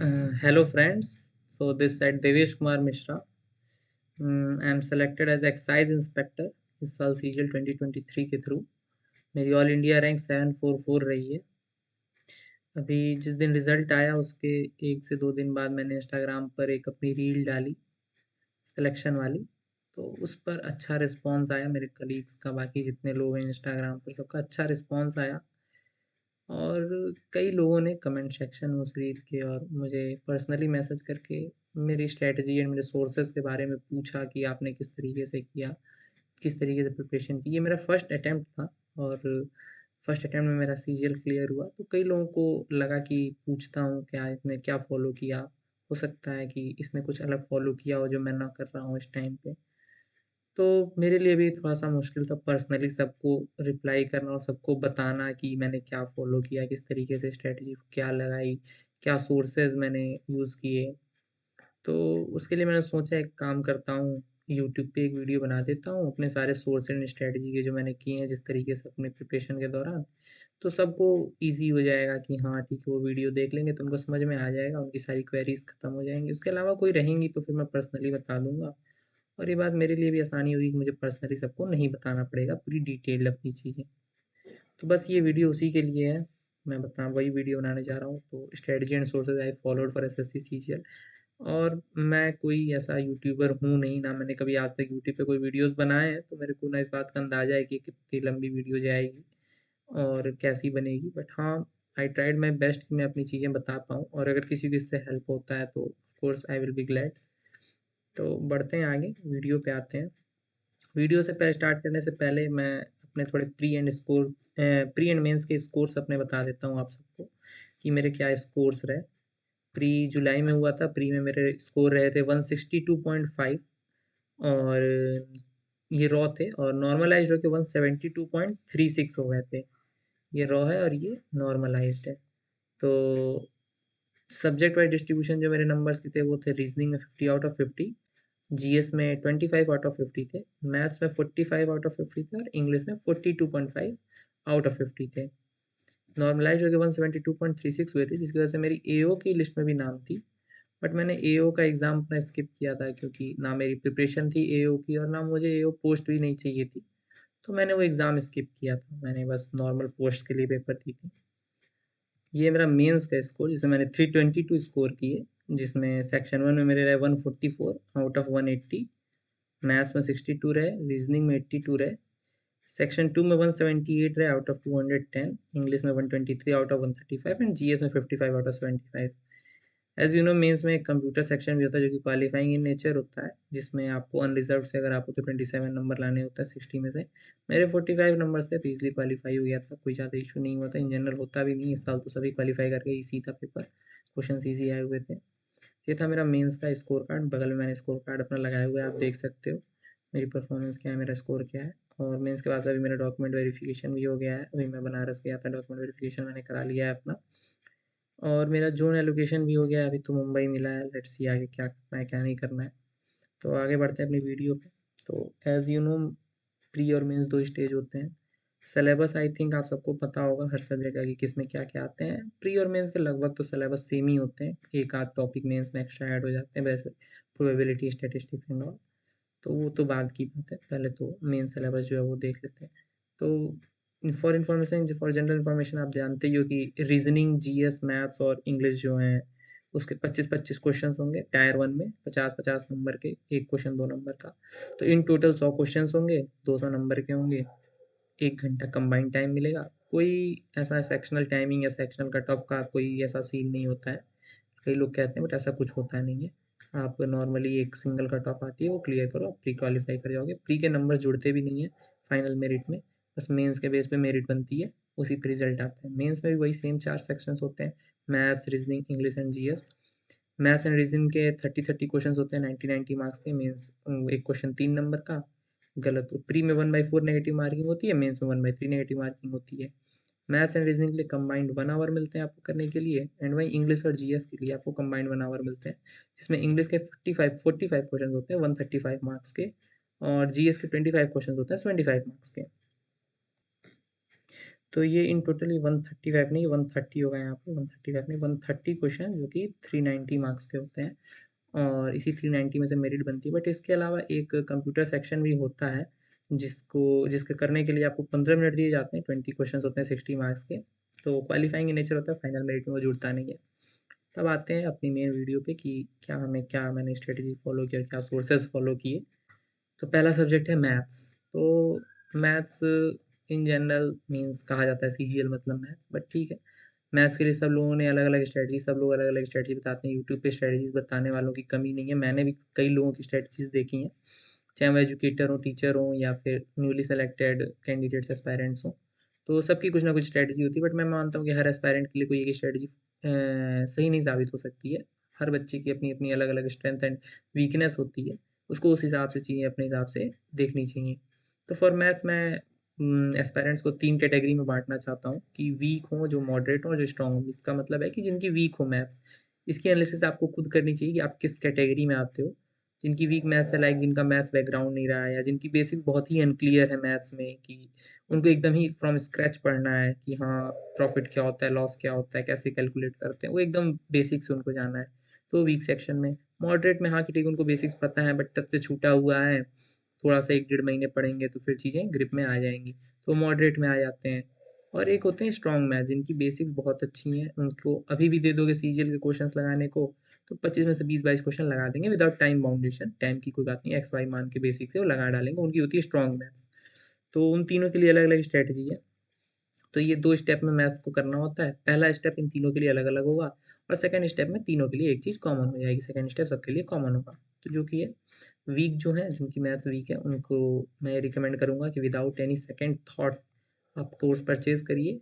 Hello friends. So this side Devesh Kumar Mishra. I am selected as Excise Inspector इस साल CGL 2023 के through. मेरी all India rank 744 रही है। अभी जिस दिन रिजल्ट आया उसके 1 से 2 दिन बाद मैंने इंस्टाग्राम पर एक अपनी रील डाली सिलेक्शन वाली। तो उस पर अच्छा रिस्पॉन्स आया मेरे कलीग्स का, बाकी जितने लोग हैं इंस्टाग्राम पर सबका अच्छा रिस्पॉन्स आया। और कई लोगों ने कमेंट सेक्शन में उस रील के और मुझे पर्सनली मैसेज करके मेरी स्ट्रैटेजी एंड मेरे सोर्सेज के बारे में पूछा कि आपने किस तरीके से किया, किस तरीके से प्रिपरेशन की। ये मेरा फर्स्ट अटैम्प्ट था और फर्स्ट अटैम्प्ट में मेरा सीजीएल क्लियर हुआ। तो कई लोगों को लगा कि पूछता हूँ क्या इसने क्या फ़ॉलो किया, हो सकता है कि इसने कुछ अलग फ़ॉलो किया हो जो मैं ना कर रहा हूँ इस टाइम पे। तो मेरे लिए भी थोड़ा-सा मुश्किल था पर्सनली सबको रिप्लाई करना और सबको बताना कि मैंने क्या फ़ॉलो किया, किस तरीके से स्ट्रैटेजी क्या लगाई, क्या सोर्सेज़ मैंने यूज़ किए। तो उसके लिए मैंने सोचा एक काम करता हूँ, यूट्यूब पे एक वीडियो बना देता हूँ अपने सारे सोर्स एंड स्ट्रैटेजी के जो मैंने किए हैं जिस तरीके से अपने प्रिपरेशन के दौरान। तो सबको ईज़ी हो जाएगा कि हाँ, ठीक है वो वीडियो देख लेंगे तो उनको समझ में आ जाएगा, उनकी सारी क्वेरीज़ खत्म हो जाएँगी। उसके अलावा कोई रहेंगी तो फिर मैं पर्सनली बता दूँगा। और ये बात मेरे लिए भी आसानी होगी कि मुझे पर्सनली सबको नहीं बताना पड़ेगा पूरी डिटेल्ड अपनी चीज़ें। तो बस ये वीडियो उसी के लिए है। मैं बता वही वीडियो बनाने जा रहा हूँ। तो strategy and sources I followed for SSC CGL. और मैं कोई ऐसा यूट्यूबर हूँ नहीं, ना मैंने कभी आज तक यूट्यूब पे कोई वीडियोज़ बनाए हैं, तो मेरे को ना इस बात का अंदाज़ा है कि कितनी लंबी वीडियो जाएगी और कैसी बनेगी। बट हाँ, आई ट्राइड माय बेस्ट कि मैं अपनी चीज़ें बता पाऊँ और अगर किसी को इससे हेल्प होता है तो of course I will be glad. तो बढ़ते हैं आगे, वीडियो पे आते हैं। वीडियो से पहले स्टार्ट करने से पहले मैं अपने थोड़े प्री एंड मेंस के स्कोर्स अपने बता देता हूँ आप सबको कि मेरे क्या स्कोर्स रहे। प्री जुलाई में हुआ था। प्री में मेरे स्कोर रहे थे 162.5 और ये रॉ थे और नॉर्मलाइज्ड होके 172.36 हो गए थे। ये रॉ है और ये नॉर्मलाइज्ड है। तो सब्जेक्ट वाइज डिस्ट्रीब्यूशन जो मेरे नंबर्स के थे वो थे रीजनिंग में 50 आउट ऑफ 50, जीएस में 25 आउट ऑफ 50 थे, मैथ्स में 45 आउट ऑफ 50 थे और इंग्लिश में 42.5 आउट ऑफ 50 थे। नॉर्मलाइज होकर 172.36 हुए थे जिसकी वजह से मेरी एओ की लिस्ट में भी नाम थी। बट मैंने एओ का एग्ज़ाम अपना स्किप किया था क्योंकि ना मेरी प्रिपरेशन थी एओ की और ना मुझे एओ पोस्ट भी नहीं चाहिए थी। तो मैंने वो एग्ज़ाम स्किप किया था। मैंने बस नॉर्मल पोस्ट के लिए पेपर दी थी। ये मेरा मेंस का स्कोर जिसमें मैंने 322 स्कोर किए, जिसमें सेक्शन 1 में मेरे रहे 144 आउट ऑफ 180, मैथ्स में 62 रहे, रीजनिंग में 82 रहे, सेक्शन 2 में 178 रहे आउट ऑफ 210, इंग्लिश में 123 आउट ऑफ 135 एंड जीएस में 55 out of 75। As you know mains में एक कंप्यूटर सेक्शन भी होता है जो कि क्वालिफाइंग इन नेचर होता है, जिसमें आपको अनरिजर्व से अगर आपको तो 27 नंबर लाने होता है 60 में से। मेरे 45 नंबर्स थे तो ईजिली क्वालिफाई हो गया था, कोई ज़्यादा इशू नहीं हुआ था। इन जनरल होता भी नहीं, इस साल तो सभी क्वालिफाई करके इसी था पेपर, क्वेश्चन ईजी आए हुए थे। ये था मेरा मेंस का स्कोर कार्ड। बगल में मैंने स्कोर कार्ड अपना लगाया हुआ है, आप देख सकते हो मेरी परफॉर्मेंस क्या है, मेरा स्कोर क्या है। और मेंस के बाद अभी मेरा डॉक्यूमेंट वेरिफिकेशन भी हो गया है। अभी मैं बनारस गया था, डॉक्यूमेंट वेरिफिकेशन मैंने करा लिया है अपना। और मेरा ज़ोन एलोकेशन भी हो गया है, अभी तो मुंबई मिला है। लेट्स सी आगे क्या करना है क्या नहीं करना है। तो आगे बढ़ते हैं अपनी वीडियो पे। तो एज़ यू नो प्री और मेंस 2 स्टेज होते हैं। सिलेबस आई थिंक आप सबको पता होगा हर सब्जेक्ट का कि किसमें क्या-क्या आते हैं। प्री और मेंस के लगभग तो सिलेबस सेम ही होते हैं। एक आध टॉपिक मेंस में एक्स्ट्रा ऐड हो जाते हैं, वैसे प्रोबेबिलिटी, स्टैटिस्टिक्स एंड ऑल। तो वो तो बाद की बात है, पहले तो मेन सिलेबस जो है वो देख लेते हैं। तो for information, for general information, आप जानते ही हो कि रीजनिंग, जीएस, मैथ्स और इंग्लिश जो हैं उसके 25-25 क्वेश्चंस होंगे। टायर 1 में 50-50 नंबर के, एक क्वेश्चन 2 नंबर का। तो इन टोटल 100 क्वेश्चंस होंगे, 200 नंबर के होंगे। 1 घंटा कंबाइंड टाइम मिलेगा। कोई ऐसा सेक्शनल टाइमिंग या सेक्शनल कट ऑफ का कोई ऐसा सीन नहीं होता है। कई लोग कहते हैं बट ऐसा कुछ होता नहीं है। आप नॉर्मली एक सिंगल कट ऑफ आती है, वो क्लियर करो, आप प्री क्वालिफाई कर जाओगे। प्री के नंबर जुड़ते भी नहीं है फाइनल मेरिट में, बस मेंस के बेस पे मेरिट बनती है, उसी पे रिजल्ट आता है। मेंस में भी वही सेम 4 सेक्शंस होते हैं, maths, reasoning, English and GS. Maths and reasoning के 30-30 क्वेश्चंस होते हैं, 90-90 मार्क्स के। मेंस एक क्वेश्चन 3 नंबर का गलत हो। प्री में 1/4 नेगेटिव मार्किंग होती है, मेंस में 1/3 नेगेटिव मार्किंग होती है। मैथ्स एंड रीजनिंग के लिए कंबाइंड 1 आवर मिलते हैं आपको करने के लिए, एंड वहीं इंग्लिश और जीएस के लिए आपको कंबाइंड 1 आवर मिलते हैं, जिसमें इंग्लिश के 45 क्वेश्चन होते हैं 135 मार्क्स के, और जीएस के 25 क्वेश्चन होते हैं 75 मार्क्स के। तो ये इन टोटल 135 नहीं 130 होगा यहाँ पे, 135 नहीं 130 क्वेश्चन जो कि 390 मार्क्स के होते हैं, और इसी 390 में से मेरिट बनती है। बट इसके अलावा एक कंप्यूटर सेक्शन भी होता है जिसके करने के लिए आपको 15 मिनट दिए जाते हैं, 20 क्वेश्चन होते हैं 60 मार्क्स के। तो क्वालिफाइंग इन नेचर होता है, फाइनल मेरिट में वो जुड़ता नहीं है। तब आते हैं अपनी मेन वीडियो पे कि क्या मैंने स्ट्रेटेजी फॉलो किया, क्या सोर्सेज फॉलो किए। तो पहला सब्जेक्ट है मैथ्स। तो मैथ्स इन जनरल मीन्स कहा जाता है सीजीएल मतलब मैथ्स, बट ठीक है। मैथ्स के लिए सब लोगों ने अलग अलग स्ट्रेटजी, सब लोग अलग अलग स्ट्रेटजी बताते हैं। यूट्यूब पे स्ट्रेटजीज बताने वालों की कमी नहीं है, मैंने भी कई लोगों की स्ट्रेटजीज देखी हैं, चाहे वो एजुकेटर हो, टीचर हो, या फिर न्यूली सेलेक्टेड कैंडिडेट्स एस्पायरेंट्स हो। तो सबकी कुछ ना कुछ स्ट्रेटजी होती है, बट मैं मानता हूँ कि हर एस्पायरेंट के लिए कोई एक स्ट्रेटजी सही नहीं साबित हो सकती है। हर बच्चे की अपनी अपनी अलग अलग स्ट्रेंथ एंड वीकनेस होती है, उसको उस हिसाब से चीज़ें अपने हिसाब से देखनी चाहिए। तो फॉर मैथ्स मैं एस्पायरेंट्स को 3 कैटेगरी में बाँटना चाहता हूँ कि वीक हों, जो मॉडरेट हों और जो स्ट्रॉन्ग हों। इसका मतलब है कि जिनकी वीक हो मैथ्स, इसकी एनालिसिस आपको खुद करनी चाहिए कि आप किस कैटेगरी में आते हो। जिनकी वीक मैथ्स है, लाइक जिनका मैथ्स बैकग्राउंड नहीं रहा है, या जिनकी बेसिक्स बहुत ही अनक्लियर है मैथ्स में, कि उनको एकदम ही फ्रॉम स्क्रैच पढ़ना है कि हाँ, प्रॉफिट क्या होता है, लॉस क्या होता है, कैसे कैलकुलेट करते हैं, वो एकदम बेसिक से उनको जाना है, तो वीक सेक्शन में। मॉडरेट में हाँ कि ठीक उनको बेसिक्स पता है, बट टच से छूटा हुआ है, थोड़ा सा 1 डेढ़ महीने पढ़ेंगे तो फिर चीज़ें ग्रिप में आ जाएंगी, तो मॉडरेट में आ जाते हैं। और एक होते हैं स्ट्रॉन्ग मैथ, जिनकी बेसिक्स बहुत अच्छी हैं, उनको अभी भी दे दोगे सीजीएल के क्वेश्चंस लगाने को तो 25 में से 20-22 क्वेश्चन लगा देंगे विदाउट टाइम बाउंडेशन। टाइम की कोई बात नहीं, एक्स वाई मान के बेसिक से वो लगा डालेंगे, उनकी होती है स्ट्रॉन्ग मैथ्स। तो उन तीनों के लिए अलग अलग स्ट्रेटजी है। तो ये 2 स्टेप में मैथ्स को करना होता है। पहला स्टेप इन तीनों के लिए अलग अलग होगा, और सेकंड स्टेप में तीनों के लिए एक चीज़ कॉमन हो जाएगी, सेकंड स्टेप सबके लिए कॉमन होगा। तो जो कि है वीक जो है, जिनकी मैथ्स वीक है, उनको मैं रिकमेंड करूँगा कि विदाउट एनी सेकंड थॉट आप कोर्स परचेज करिए।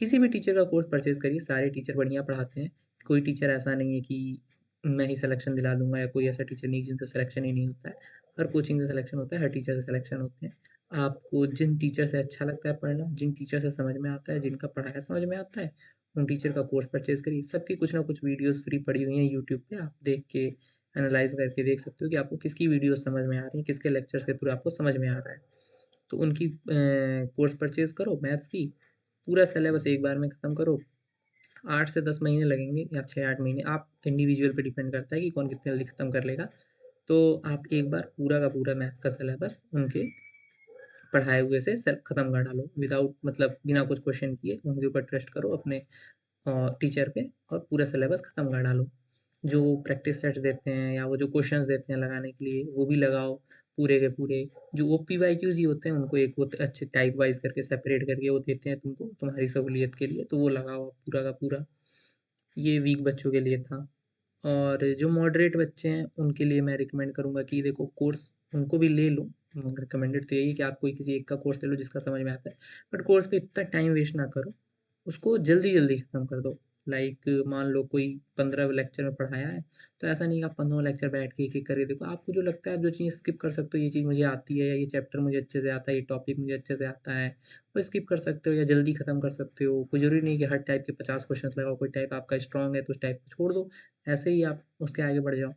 किसी भी टीचर का कोर्स परचेज करिए, सारे टीचर बढ़िया पढ़ाते हैं। कोई टीचर ऐसा नहीं है कि मैं ही सिलेक्शन दिला दूंगा, या कोई ऐसा टीचर नहीं जिनका सिलेक्शन ही नहीं होता है। हर कोचिंग से सिलेक्शन होता है, हर टीचर से सिलेक्शन होते हैं। आपको जिन टीचर से अच्छा लगता है पढ़ना, जिन टीचर से समझ में आता है, जिनका पढ़ाया समझ में आता है, उन टीचर का कोर्स परचेज करिए। सबकी कुछ ना कुछ वीडियोस फ्री पड़ी हुई हैं यूट्यूब पे, आप देख के एनालाइज करके देख सकते हो कि आपको किसकी वीडियो समझ में आ रही है, किसके लेक्चर्स के थ्रू आपको समझ में आ रहा है। तो उनकी कोर्स परचेज करो मैथ्स की, पूरा सिलेबस एक बार में ख़त्म करो। 8 से 10 महीने लगेंगे, या 6-8 महीने, आप इंडिविजुअल पे डिपेंड करता है कि कौन कितने जल्दी ख़त्म कर लेगा। तो आप एक बार पूरा का पूरा मैथ्स का सिलेबस उनके पढ़ाए हुए से ख़त्म कर डालो, विदाउट मतलब बिना कुछ क्वेश्चन किए उनके ऊपर ट्रस्ट करो अपने टीचर पे, और पूरा सिलेबस ख़त्म कर डालो। जो प्रैक्टिस सेट्स देते हैं या वो जो क्वेश्चंस देते हैं लगाने के लिए, वो भी लगाओ पूरे के पूरे। जो OPYQs ही होते हैं, उनको एक वो अच्छे टाइप वाइज करके सेपरेट करके वो देते हैं तुमको तुम्हारी सहूलियत के लिए, तो वो लगाओ पूरा का पूरा। ये वीक बच्चों के लिए था। और जो मॉडरेट बच्चे हैं उनके लिए मैं रिकमेंड करूँगा कि देखो कोर्स उनको भी ले लो। रिकमेंडेड तो यही है कि आप कोई किसी एक का कोर्स ले लो जिसका समझ में आता है, बट कोर्स पे इतना टाइम वेस्ट ना करो, उसको जल्दी जल्दी ख़त्म कर दो। लाइक मान लो कोई 15 लेक्चर में पढ़ाया है, तो ऐसा नहीं कि आप 15 लेक्चर बैठ के एक एक करके देखो। आपको जो लगता है, आप जो चीज़ स्किप कर सकते हो, ये चीज़ मुझे आती है, या ये चैप्टर मुझे अच्छे से आता है, ये टॉपिक मुझे अच्छे से आता है, वो स्किप कर सकते हो या जल्दी ख़त्म कर सकते हो। कोई ज़रूरी नहीं कि हर टाइप के 50 क्वेश्चन लगाओ, कोई टाइप आपका स्ट्रॉन्ग है तो उस टाइप को छोड़ दो, ऐसे ही आप उसके आगे बढ़ जाओ।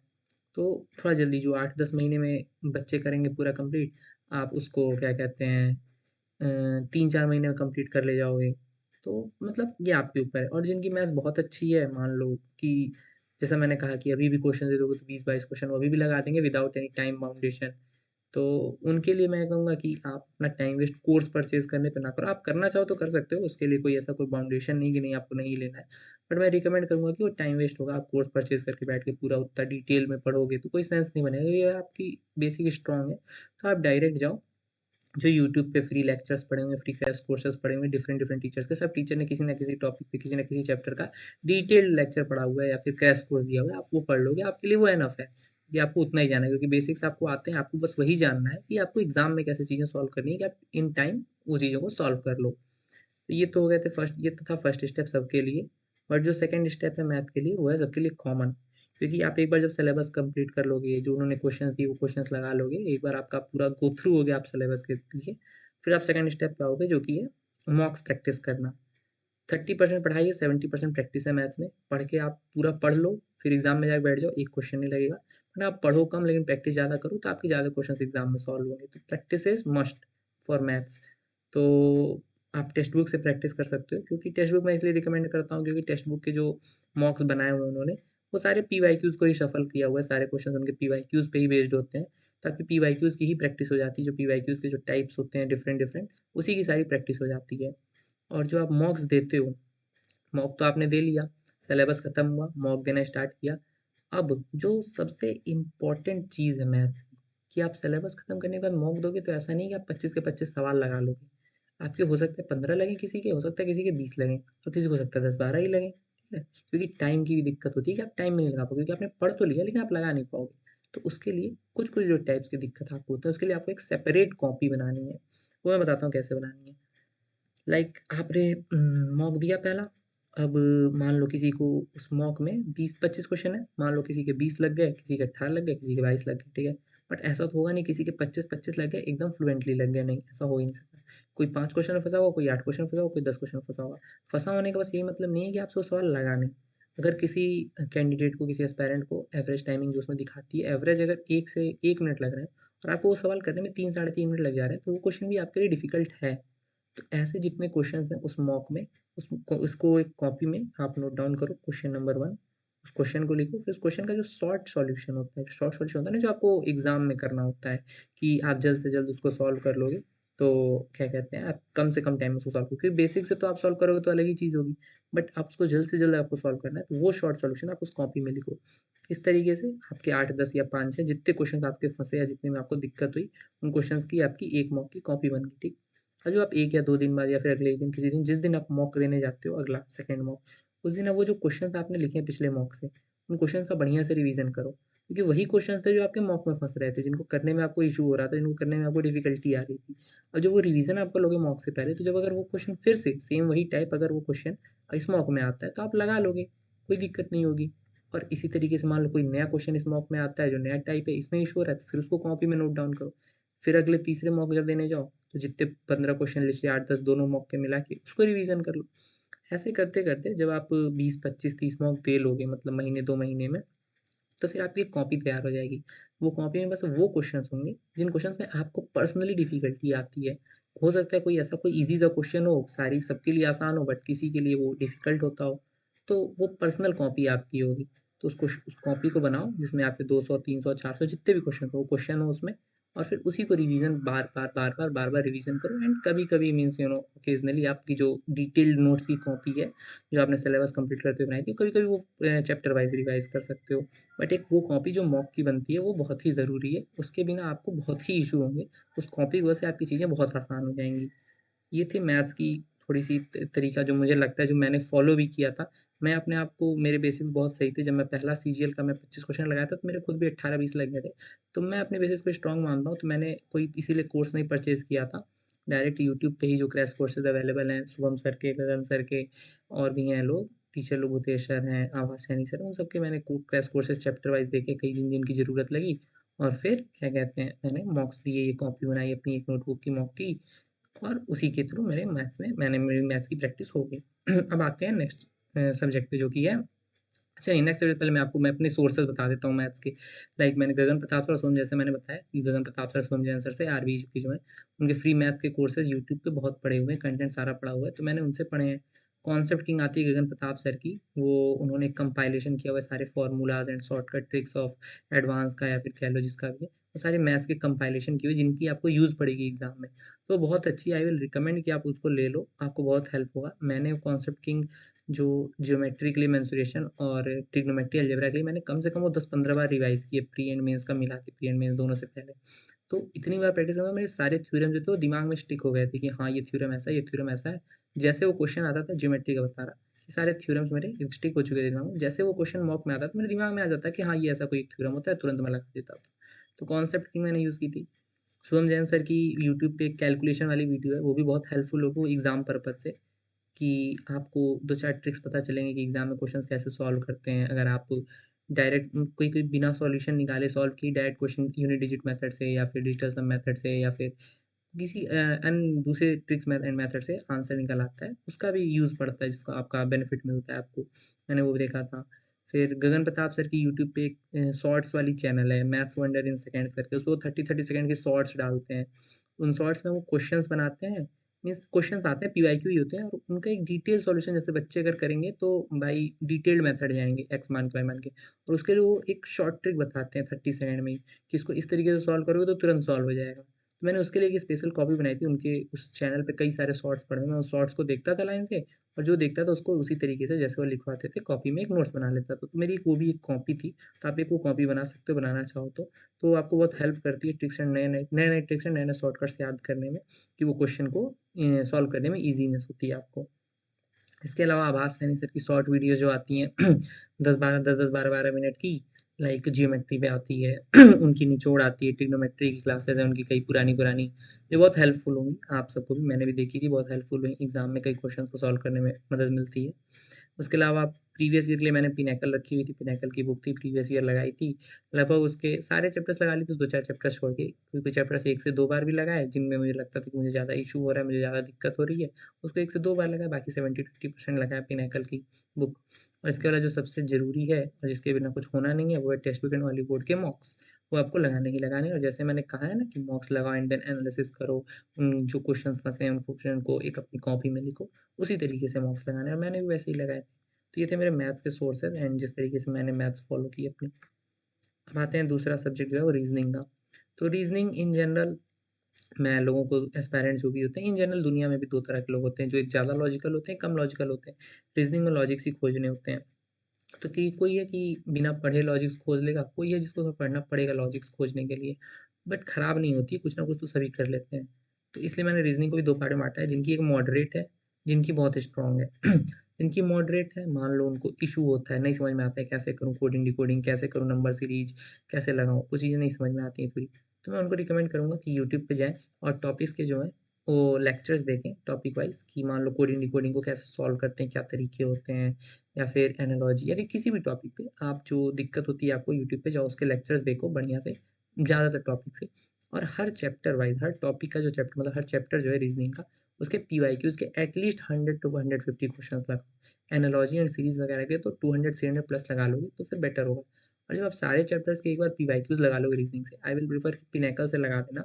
तो थोड़ा जल्दी, जो 8-10 महीने में बच्चे करेंगे पूरा कंप्लीट, आप उसको क्या कहते हैं 3-4 महीने में कंप्लीट कर ले जाओगे। तो मतलब ये आपके ऊपर है। और जिनकी मैथ्स बहुत अच्छी है, मान लो कि जैसा मैंने कहा कि अभी भी क्वेश्चन दे दोगे तो 20-22 क्वेश्चन वो अभी भी लगा देंगे विदाउट एनी टाइम बाउंडेशन। तो उनके लिए मैं कहूँगा कि आप अपना टाइम वेस्ट कोर्स परचेज करने पे ना करो। आप करना चाहो तो कर सकते हो, उसके लिए कोई ऐसा कोई बाउंडेशन नहीं कि नहीं आपको नहीं लेना है। बट मैं रिकमेंड करूँगा कि वो टाइम वेस्ट होगा, आप कोर्स परचेज करके बैठ के पूरा उतना डिटेल में पढ़ोगे तो कोई सेंस नहीं बनेगा। ये आपकी बेसिक स्ट्रॉन्ग है, तो आप डायरेक्ट जाओ। जो यूट्यूब पे फ्री लेक्चर्स पड़े हुए हैं, फ्री क्रैश कोर्सेज पड़े हुए हैं डिफरेंट डिफरेंट टीचर्स के, सब टीचर ने किसी ना किसी टॉपिक पे, किसी ना किसी चैप्टर का डिटेल्ड लेक्चर पढ़ा हुआ है या फिर क्रैश कोर्स दिया हुआ है, आप वो पढ़ लोगे, आपके लिए वो एनफ है कि आपको उतना ही जानना है, क्योंकि बेसिक्स आपको आते हैं। आपको बस वही जानना है कि आपको एग्जाम में कैसे चीज़ें सॉल्व करनी है, कि आप इन टाइम वो चीज़ों को सॉल्व कर लो। तो ये तो हो गए थे फर्स्ट, ये तो था फर्स्ट स्टेप सबके लिए। बट जो सेकंड स्टेप है मैथ के लिए, वो है सबके लिए कॉमन। क्योंकि आप एक बार जब सिलेबस कंप्लीट कर लोगे, जो उन्होंने क्वेश्चंस दिए वो क्वेश्चंस लगा लोगे, एक बार आपका पूरा गो थ्रू हो गया आप सिलेबस के लिए, फिर आप सेकंड स्टेप पे आओगे जो कि है मॉक्स प्रैक्टिस करना। 30% पढ़ाई है, 70% प्रैक्टिस है मैथ्स में। पढ़ के आप पूरा पढ़ लो, फिर एग्जाम में जाके बैठ जाओ, एक क्वेश्चन नहीं लगेगा। वरना आप पढ़ो कम लेकिन प्रैक्टिस ज़्यादा करो, तो आपके ज़्यादा क्वेश्चन एग्जाम में सॉल्व होंगे। तो practice is must for maths. तो आप टेक्स्ट बुक से प्रैक्टिस कर सकते हो, क्योंकि टेक्स्ट बुक मैं इसलिए रिकमेंड करता हूँ क्योंकि टेक्स्ट बुक के जो मॉक्स बनाए हुए हैं उन्होंने, वो सारे पीवाईक्यूज़ को ही शफल किया हुआ है, सारे क्वेश्चन उनके पीवाईक्यूज़ पे ही बेस्ड होते हैं, तो आपकी पीवाईक्यूज़ की ही प्रैक्टिस हो जाती है, जो पीवाईक्यूज़ के जो टाइप्स होते हैं डिफरेंट डिफरेंट, उसी की सारी प्रैक्टिस हो जाती है। और जो आप मॉक्स देते हो, मॉक तो आपने दे लिया, सिलेबस खत्म हुआ, मॉक देना स्टार्ट किया। अब जो सबसे इम्पोर्टेंट चीज़ है मैथ्स की, कि आप सिलेबस खत्म करने के बाद मॉक दोगे तो ऐसा नहीं कि आप 25 के 25 सवाल लगा लोगे। आपके हो सकता है 15 लगें किसी के, हो सकता है किसी के 20 लगें, और किसी को हो सकता है 10-12 ही लगें, ठीक है? क्योंकि टाइम की भी दिक्कत होती है कि आप टाइम में नहीं लगा पाओगे, क्योंकि आपने पढ़ तो लिया लेकिन आप लगा नहीं पाओगे। तो उसके लिए कुछ-कुछ जो टाइप्स की दिक्कत आपको होता है, उसके लिए आपको एक सेपरेट कॉपी बनानी है। वो मैं बताता हूँ कैसे बनानी है। लाइक आपने मॉक दिया पहला, अब मान लो किसी को उस मॉक में 20-25 क्वेश्चन है, मान लो किसी के 20 लग गए, किसी के 18 लग गए, किसी के 22 लग गए, ठीक है? बट ऐसा तो होगा नहीं किसी के 25-25 लग गए, एकदम फ्लुएंटली लग गया, नहीं, ऐसा हो ही नहीं सकता। कोई 5 क्वेश्चन में फँसा होगा, कोई 8 क्वेश्चन में फँसा होगा, कोई 10 क्वेश्चन में फँसा होगा। फँसा होने का बस यही मतलब नहीं है कि आपसे वो सवाल लगा नहीं। अगर किसी कैंडिडेट को, किसी एस्पायरेंट को एवरेज टाइमिंग जो उसमें दिखाती है, एवरेज अगर 1 से 1 मिनट लग रहा है और आपको वो सवाल करने में 3 साढ़े 3 मिनट लग जा रहे हैं, तो वो क्वेश्चन भी आपके लिए डिफ़िकल्ट है। तो ऐसे जितने क्वेश्चंस हैं उस मॉक में, उसको एक कॉपी में आप नोट डाउन करो, क्वेश्चन नंबर 1, उस क्वेश्चन को लिखो, फिर उस क्वेश्चन का जो शॉर्ट सॉल्यूशन होता है, शॉर्ट सॉल्यूशन होता है ना, जो आपको एग्जाम में करना होता है कि आप जल्द से जल्द उसको सॉल्व कर लोगे, तो क्या कहते हैं, आप कम से कम टाइम में उसको सॉल्व करो, क्योंकि बेसिक से तो आप सॉल्व करोगे तो अलग ही चीज़ होगी, बट आप उसको जल्द से जल्द आपको सॉल्व करना है, तो वो शॉर्ट सॉल्यूशन आप उस कॉपी में लिखो। इस तरीके से आपके 8-10 या 5-6 जितने क्वेश्चन आपके फंसे या जितने में आपको दिक्कत हुई, उन क्वेश्चन की आपकी एक मॉक की कॉपी बन गई, ठीक। और जो आप 1 या 2 दिन बाद या फिर अगले दिन, किसी दिन, जिस दिन आप मॉक देने जाते हो अगला सेकंड मॉक, उस दिन आप वो जो क्वेश्चंस आपने लिखे हैं पिछले मॉक से, उन क्वेश्चंस का बढ़िया से रिवीजन करो। क्योंकि वही क्वेश्चंस थे जो आपके मॉक में फँस रहे थे, जिनको करने में आपको इश्यू हो रहा था, जिनको करने में आपको डिफ़िकल्टी आ रही थी। और जब वो रिवीजन आप करोगे मॉक से पहले, तो जब अगर वो क्वेश्चन फिर से सेम वही टाइप अगर वो क्वेश्चन इस मॉक में आता है, तो आप लगा लोगे, कोई दिक्कत नहीं होगी। और इसी तरीके से मान लो कोई नया क्वेश्चन इस मॉक में आता है, जो नया टाइप है, इसमें इश्यू हो रहा है, तो फिर उसको कॉपी में नोट डाउन करो। फिर अगले तीसरे मॉक जब देने जाओ, तो जितने 15 क्वेश्चन लिखे 8-10 दोनों मॉक के मिला के उसको रिवीजन कर लो। ऐसे करते-करते जब आप 20, 25, 30 मॉक दे लोगे, मतलब महीने 2 महीने में, तो फिर आपकी एक कॉपी तैयार हो जाएगी। वो कॉपी में बस वो क्वेश्चंस होंगे जिन क्वेश्चंस में आपको पर्सनली डिफ़िकल्टी आती है। हो सकता है कोई ऐसा कोई ईज़ी सा क्वेश्चन हो, सारी सबके लिए आसान हो, बट किसी के लिए वो डिफ़िकल्ट होता हो, तो वो पर्सनल कॉपी आपकी होगी। तो उस कॉपी को बनाओ जिसमें आपके 200, 300, 400 जितने भी क्वेश्चन हो, वो क्वेश्चन हो उसमें, और फिर उसी को रिवीजन बार-बार रिवीजन करो, एंड कभी-कभी मीन्स ऑकेज़नली आपकी जो डिटेल्ड नोट्स की कॉपी है, जो आपने सिलेबस कंप्लीट करते हुए बनाई थी, कभी-कभी वो चैप्टर वाइज़ रिवाइज़ कर सकते हो। बट एक वो कॉपी जो मॉक की बनती है, वो बहुत ही ज़रूरी है, उसके बिना आपको बहुत ही इश्यू होंगे। उस कॉपी की वजह से आपकी चीज़ें बहुत आसान हो जाएँगी। ये थी मैथ्स की थोड़ी-सी तरीका, जो मुझे लगता है जो मैंने फ़ॉलो भी किया था। मैं अपने आप को, मेरे बेसिक्स बहुत सही थे, जब मैं पहला सीजीएल का मैं 25 क्वेश्चन लगाया था, तो मेरे खुद भी 18-20 लग गए थे। तो मैं अपने बेसिस को स्ट्रॉन्ग मानता हूँ, तो मैंने कोई इसीलिए कोर्स नहीं परचेज़ किया था। डायरेक्ट यूट्यूब पे ही जो क्रैश कोर्सेज़ अवेलेबल हैं, शुभम सर के, गगन सर के, और भी हैं लोग, टीचर लोग, भूतेश सर हैं, आभा सैनी सर, उन सबके मैंने क्रैश कोर्सेज़ चैप्टर वाइज़ देखे, कई जिन-जिन की ज़रूरत लगी, और फिर क्या कहते हैं, मैंने मॉक्स दिए, ये कॉपी बनाई अपनी एक नोटबुक की मॉक की, और उसी के थ्रू मेरी मैथ्स की प्रैक्टिस हो गई। अब आते हैं नेक्स्ट सब्जेक्ट पे, जो कि है, अच्छा, नेक्स्ट सब्जेक्ट, पहले मैं अपने सोर्सेज़ बता देता हूँ मैथ्स के। लाइक मैंने गगन प्रताप सर और सोहम, जैसे मैंने बताया कि गगन प्रताप सर, सोहम जैन सर से आरबी के जो हैं, उनके फ्री मैथ के कोर्सेज़ यूट्यूब पे बहुत पड़े हुए हैं, कंटेंट सारा पड़ा हुआ है, तो मैंने उनसे पढ़े हैं। कॉन्सेप्ट किंग आती है गगन प्रताप सर की, वो उन्होंने एक कंपाइलेशन किया हुआ है, सारे formulas and shortcut tricks of advance का, या फिर कह लो जिसका भी है, वो सारे मैथ्स के कंपाइलेशन किए हुए, जिनकी आपको यूज़ पड़ेगी एग्ज़ाम में। तो बहुत अच्छी, आई विल रिकमेंड कि आप उसको ले लो, आपको बहुत हेल्प होगा। मैंने कॉन्सेप्ट किंग जो ज्योमेट्री के लिए, मेंसुरेशन और ट्रिग्नोमेट्री अलजेब्रा के लिए, मैंने कम से कम वो 10-15 बार रिवाइज़ किए, प्री एंड मेंस का मिला के, प्री एंड मेंस दोनों से पहले। तो इतनी बार प्रैक्टिस करने के बाद मेरे सारे थ्योरम जो थे वो दिमाग में स्टिक हो गए थे कि हाँ, ये थ्योरम ऐसा है, ये थ्योरम ऐसा है। जैसे वो क्वेश्चन आता था ज्योमेट्री का बता रहा, ये सारे थ्योरम्स मेरे स्टिक हो चुके थे दिमाग में। जैसे वो क्वेश्चन मॉक में आता था, मेरे दिमाग में आ जाता कि हाँ, ये ऐसा कोई थ्योरम होता है, तुरंत मैं लगा देता था। तो कॉन्सेप्ट की मैंने यूज़ की थी। शुभम जैन सर की यूट्यूब पे एक कैलकुलेशन वाली वीडियो है, वो भी बहुत हेल्पफुल होगी वो एग्ज़ाम पर्पज़ से, कि आपको 2-4 ट्रिक्स पता चलेंगे कि एग्ज़ाम में क्वेश्चन्स कैसे सॉल्व करते हैं। अगर आप डायरेक्ट कोई बिना सॉल्यूशन निकाले सॉल्व किए direct question unit digit method से, या फिर डिजिटल सम मेथड से, या फिर किसी अन्य दूसरे ट्रिक्स एंड मेथड से आंसर निकल आता है, उसका भी यूज़ पड़ता है, जिसका आपका बेनिफिट मिलता है आपको। मैंने वो भी देखा था। फिर गगन प्रताप सर की यूट्यूब पे एक शॉर्ट्स वाली चैनल है, मैथ्स वंडर इन सेकंड्स करके, उसपे वो 30-30 सेकंड के शॉर्ट्स डालते हैं। उन शॉर्ट्स में वो क्वेश्चंस बनाते हैं, मीन्स क्वेश्चंस आते हैं पीवाईक्यू ही होते हैं और उनका एक डिटेल सॉल्यूशन जैसे बच्चे अगर करेंगे तो बाई डिटेल्ड मेथड जाएंगे एक्स मान के वाई मान के, और उसके लिए वो एक शॉर्ट ट्रिक बताते हैं 30 सेकंड में ही कि इसको इस तरीके से सॉल्व करोगे तो तुरंत सॉल्व हो जाएगा। तो मैंने उसके लिए एक स्पेशल कॉपी बनाई थी, उनके उस चैनल पे कई सारे शॉर्ट्स पड़े हुए हैं, मैं उस शॉर्ट्स को देखता था लाइन से, और जो देखता था उसको उसी तरीके से जैसे वो लिखवाते थे कॉपी में एक नोट्स बना लेता था। तो मेरी एक वो भी एक कॉपी थी, तो आप एक वो कॉपी बना सकते हो बनाना चाहो तो आपको बहुत हेल्प करती है ट्रिक्स एंड नए-नए ट्रिक्स एंड नए-नए शॉर्टकट्स याद करने में, कि वो क्वेश्चन को सॉल्व करने में ईज़ीनेस होती है आपको। इसके अलावा आभास सैनी सर की शॉर्ट वीडियो जो आती हैं 10-10, 12-12 मिनट की, लाइक जियोमेट्री पे आती है उनकी निचोड़ आती है, ट्रिग्नोमेट्री की क्लासेस हैं उनकी कई पुरानी-पुरानी, ये बहुत हेल्पफुल होंगी आप सबको भी, मैंने भी देखी थी, बहुत हेल्पफुल हुई, एग्ज़ाम में कई क्वेश्चंस को सॉल्व करने में मदद मिलती है। उसके अलावा प्रीवियस ईयर के लिए मैंने पिनैकल रखी हुई थी, पिनैकल की बुक थी, प्रीवियस ईयर लगाई थी। लगभग उसके सारे चैप्टर्स लगा लिए थे, 2-4 चैप्टर्स छोड़ के, क्योंकि चैप्टर्स 1 से 2 बार भी लगाए, जिनमें मुझे लगता था कि मुझे ज़्यादा इश्यू हो रहा है, मुझे ज़्यादा दिक्कत हो रही है, उसको 1 से 2 बार लगाया, बाकी 70-80% लगाया पिनैकल की बुक। और इसके अलावा जो सबसे ज़रूरी है और जिसके बिना कुछ होना नहीं है, वो है Testbook and Oliveboard के मॉक्स। वो आपको लगाने ही लगाने हैं, और जैसे मैंने कहा है ना कि मॉक्स लगाओ एंड देन एनालिसिस करो, जो क्वेश्चंस फँसे हैं, उन क्वेश्चन को एक अपनी कॉपी में लिखो, उसी तरीके से मॉक्स लगाने हैं, और मैंने भी वैसे ही लगाए। तो ये थे मेरे मैथ्स के सोर्सेज़ एंड जिस तरीके से मैंने मैथ्स फ़ॉलो की अपनी। अब आते हैं दूसरा सब्जेक्ट जो है वो रीज़निंग का। तो रीज़निंग इन जनरल मैं लोगों को एस्पायरेंट्स जो भी होते हैं, इन जनरल दुनिया में भी 2 तरह के लोग होते हैं, जो एक ज़्यादा लॉजिकल होते हैं, कम लॉजिकल होते हैं। रीज़निंग में लॉजिक्स ही खोजने होते हैं। तो कि कोई है कि बिना पढ़े लॉजिक्स खोज लेगा, कोई है जिसको तो पढ़ना पड़ेगा लॉजिक्स खोजने के लिए। बट खराब नहीं होती है, कुछ ना कुछ तो सभी कर लेते हैं। तो इसलिए मैंने रीज़निंग को भी 2 पार्ट में बाँटा है, जिनकी एक मॉडरेट है, जिनकी बहुत स्ट्रॉन्ग है। जिनकी मॉडरेट है, मान लो उनको इश्यू होता है, नहीं समझ में आता है कैसे करूँ कोडिंग, डिकोडिंग, कैसे करूँ नंबर सीरीज़, कैसे लगाऊँ, कुछ चीज़ें नहीं समझ में आती हैं पूरी। तो मैं उनको रिकमेंड करूँगा कि यूट्यूब पे जाएँ और टॉपिक्स के जो हैं वो लेक्चर्स देखें टॉपिक वाइज़, कि मान लो कोडिंग, डिकोडिंग को कैसे सॉल्व करते हैं, क्या तरीके होते हैं, या फिर एनालॉजी या फिर किसी भी टॉपिक पे आप जो दिक्कत होती है आपको यूट्यूब पे जाओ उसके लेक्चर्स देखो बढ़िया से, ज़्यादातर टॉपिक से, और हर चैप्टर वाइज़ हर टॉपिक का जो चैप्टर मतलब हर चैप्टर जो है रीज़निंग का, उसके पीवाईक्यूज़ के एटलीस्ट 100 टू 150 क्वेश्चंस लगाओ। एनालॉजी एंड सीरीज़ वगैरह के तो 200-300 प्लस लगा लोगे तो फिर बेटर होगा। और जब आप सारे चैप्टर्स के एक बार पीवाईक्यूज़ लगा लोगे रीज़निंग से, आई विल प्रेफर कि पिनैकल से लगा देना,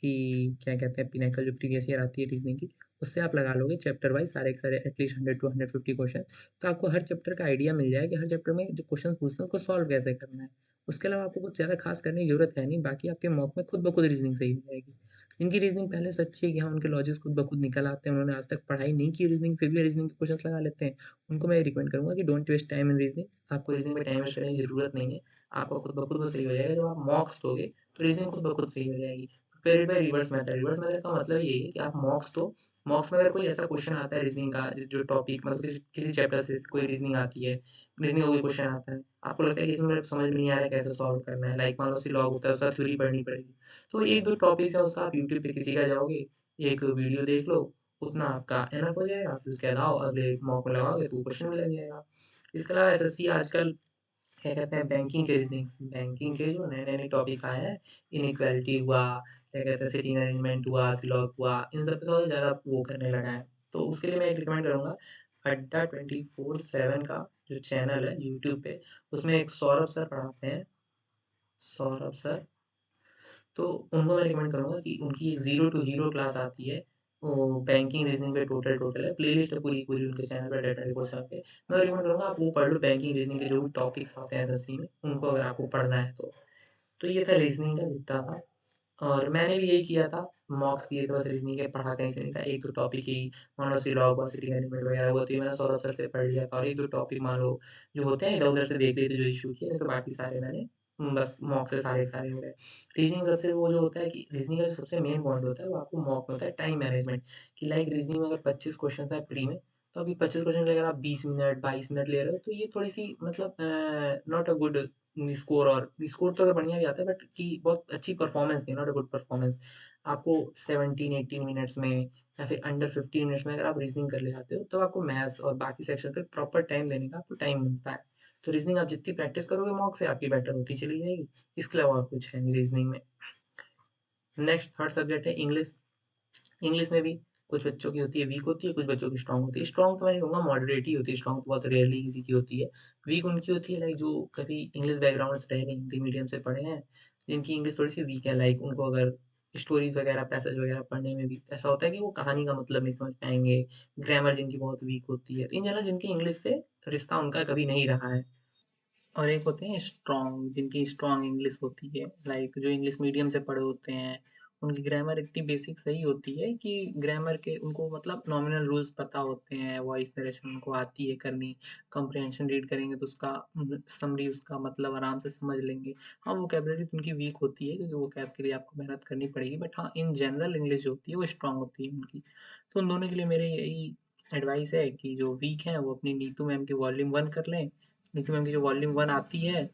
कि क्या कहते हैं पिनैकल जो प्रीवियस ईयर आती है रीज़निंग की, उससे आप लगा लोगे चैप्टर वाइज़ सारे के सारे एटलीस्ट 100 टू 150 क्वेश्चन, तो आपको हर चैप्टर का आइडिया मिल जाएगा कि हर चैप्टर में जो क्वेश्चन पूछते हैं उसको सॉल्व कैसे करना है। उसके अलावा आपको कुछ ज़्यादा खास करने की ज़रूरत है नहीं, बाकी आपके मॉक में खुद ब खुद रीज़निंग सही हो जाएगी। जिनकी रीज़निंग पहले से अच्छी है कि हाँ, उनके लॉजिक्स खुद ब खुद निकल आते हैं, उन्होंने आज तक पढ़ाई नहीं की रीज़निंग फिर भी रीज़निंग के क्वेश्चंस लगा लेते हैं, उनको मैं रिकमेंड करूँगा कि don't waste time in reasoning. आपको रीज़निंग में टाइम वेस्ट करने की ज़रूरत नहीं है, आपका खुद ब खुद वो सही हो जाएगा। जब आप मॉक्स दोगे तो रीज़निंग खुद ब खुद सही हो जाएगी। फिर बाय रिवर्स मेथड का मतलब यही है कि आप मॉक्स दो, मॉक्स में अगर कोई ऐसा क्वेश्चन आता है रीजनिंग का जो टॉपिक मतलब किसी किसी चैप्टर से कोई रीजनिंग आती है, रीजनिंग का कोई क्वेश्चन आता है, आपको लगता है कि इसमें मेरे को समझ में नहीं आ रहा है कैसे सॉल्व करना है, लाइक मान लो सिलॉग होता है उसका थ्योरी पढ़नी पड़ेगी, तो एक दो टॉपिक्स है उसका आप यूट्यूब पे किसी का जाओगे, एक वीडियो देख लो, उतना आपका एनफ हो जाएगा, फिर उसके बाद आओ अगले मॉक में लगाओगे तो क्वेश्चन भी लग जाएगा। इसके अलावा एसएससी आजकल क्या कहते हैं बैंकिंग के रीजनिंग्स, बैंकिंग के जो नए-नए टॉपिक्स आए हैं, इनइक्वालिटी हुआ, क्या कहते हैं सिटिंग अरेंजमेंट हुआ, सिलॉग हुआ, इन सब पे थोड़ा ज़्यादा वो करने लगा है। तो उसके लिए मैं एक रिकमेंड करूँगा, अड्डा 24/7 का जो चैनल है यूट्यूब पे, उसमें एक सौरभ सर पढ़ाते हैं, सौरभ सर, तो उनको मैं रिकमेंड करूँगा कि उनकी एक ज़ीरो टू हीरो क्लास आती है, वो बैंकिंग रीज़निंग पे टोटल है, प्लेलिस्ट है पूरी पूरी उनके चैनल पे डेटा रिपोर्ट सब पे। मैं रिकमेंड करूँगा आप वो पढ़ लो बैंकिंग रीज़निंग के जो भी टॉपिक्स आते हैं एसएससी में, उनको अगर आपको पढ़ना है तो। तो ये था रीज़निंग का जितना था, और मैंने भी यही किया था, मॉक्स दिए थे बस रीज़निंग के, पढ़ा कहीं से नहीं था, 1-2 टॉपिक ही मान लो सिलॉग हुआ, सिटिंग अरेंजमेंट वगैरह हुआ तो ये मैंने सौरभ सर से पढ़ लिया था, और 1-2 टॉपिक मान लो जो होते हैं इधर-उधर से देख लिए थे जो इश्यू किए, नहीं तो बाकी सारे मैंने बस मॉक से सारे के सारे हो गए। रीज़निंग सबसे वो जो होता है कि रीज़निंग का जो सबसे मेन पॉइंट होता है वो आपको मॉक में होता है टाइम मैनेजमेंट, कि लाइक रीज़निंग में अगर 25 क्वेश्चन है प्री में, तो अभी 25 क्वेश्चन के अगर आप 20 मिनट, 22 मिनट ले रहे हो तो ये थोड़ी-सी मतलब नॉट अ गुड स्कोर, और स्कोर तो अगर बढ़िया भी आता है बट कि बहुत अच्छी परफॉर्मेंस नहीं, नॉट अ गुड परफॉर्मेंस। आपको 17-18 मिनट्स में या फिर अंडर 15 मिनट्स में अगर आप रीजनिंग कर ले जाते हो, तो आपको मैथ्स और बाकी सेक्शन पे प्रॉपर टाइम देने का आपको टाइम मिलता है। तो रीजनिंग आप जितनी प्रैक्टिस करोगे मॉक से आपकी बेटर होती चली जाएगी। इसके अलावा और कुछ है नहीं रीजनिंग में। नेक्स्ट थर्ड सब्जेक्ट है इंग्लिश। इंग्लिश में भी कुछ बच्चों की होती है वीक होती है, कुछ बच्चों की स्ट्रांग होती है। स्ट्रांग तो मैं नहीं कहूँगा, मॉडरेट ही होती है, स्ट्रांग तो बहुत रेयरली किसी की होती है। वीक उनकी होती है लाइक जो कभी इंग्लिश बैकग्राउंड से रहे हैं, हिंदी मीडियम से पढ़े हैं, जिनकी इंग्लिश थोड़ी-सी वीक है, लाइक उनको अगर स्टोरीज वगैरह पैसेज वगैरह पढ़ने में भी ऐसा होता है कि वो कहानी का मतलब नहीं समझ पाएंगे, ग्रामर जिनकी बहुत वीक होती है, इन जनरल जिनकी इंग्लिश से रिश्ता उनका कभी नहीं रहा है। और एक होते हैं स्ट्रॉन्ग, जिनकी स्ट्रॉन्ग इंग्लिश होती है, लाइक जो इंग्लिश मीडियम से पढ़े होते हैं, उनकी ग्रामर इतनी बेसिक सही होती है कि ग्रामर के उनको मतलब नॉमिनल रूल्स पता होते हैं, वॉइस नरेशन उनको आती है करनी, कंप्रिहेंशन रीड करेंगे तो उसका समरी उसका मतलब आराम से समझ लेंगे। हाँ, वोकैबुलरी तो उनकी वीक होती है क्योंकि वोकैब के लिए आपको मेहनत करनी पड़ेगी, बट हाँ इन जनरल इंग्लिश जो होती है वो स्ट्रांग होती है उनकी। तो उन दोनों के लिए मेरे यही एडवाइस है कि जो वीक हैं वो अपनी नीतू मैम की वॉल्यूम 1 कर लें। नीतू मैम की जो वॉल्यूम 1 आती है